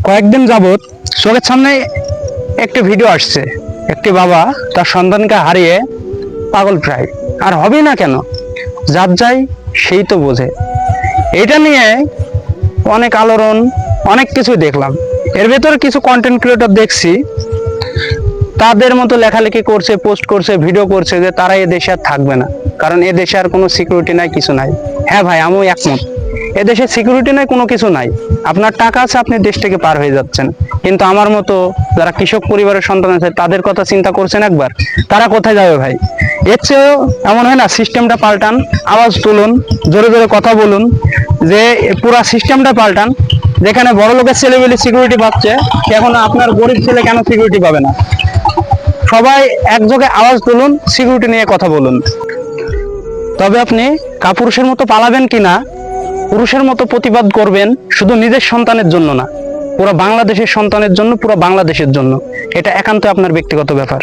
কয়েকদিন যাবত চোখের সামনে একটি ভিডিও আসছে, একটি বাবা তার সন্তানকে হারিয়ে পাগল প্রায়। আর হবে না কেন, যার যাই সেই তো বোঝে। এটা নিয়ে অনেক আলোড়ন, অনেক কিছু দেখলাম। এর ভেতরে কিছু কন্টেন্ট ক্রিয়েটর দেখছি তাদের মতো লেখালেখি করছে, পোস্ট করছে, ভিডিও করছে যে তারা এ দেশে আর থাকবে না, কারণ এ দেশে আর কোনো সিকিউরিটি নাই, কিছু নাই। হ্যাঁ ভাই, আমিও একমত। এদেশে সিকিউরিটি নাই, কোনো কিছু নাই। আপনার টাকা আছে, আপনি দেশ থেকে পার হয়ে যাচ্ছেন, কিন্তু আমার মতো যারা কৃষক পরিবারের সন্তান আছে তাদের কথা চিন্তা করছেন একবার? তারা কোথায় যাবে ভাই? এর চেয়েও এমন হয় না, সিস্টেমটা পাল্টান, আওয়াজ তুলুন, জোরে জোরে কথা বলুন, যে পুরা সিস্টেমটা পাল্টান। যেখানে বড় লোকের ছেলেমেয়ে সিকিউরিটি পাচ্ছে, এখন আপনার গরিব ছেলে কেন সিকিউরিটি পাবে না? সবাই একযোগে আওয়াজ তুলুন, সিকিউরিটি নিয়ে কথা বলুন। তবে আপনি কাপুরুষের মতো পালাবেন কিনা, পুরুষের মতো প্রতিবাদ করবেন, শুধু নিজের সন্তানের জন্য না, পুরো বাংলাদেশের সন্তানের জন্য, পুরো বাংলাদেশের জন্য। এটা একান্ত আপনার ব্যক্তিগত ব্যাপার।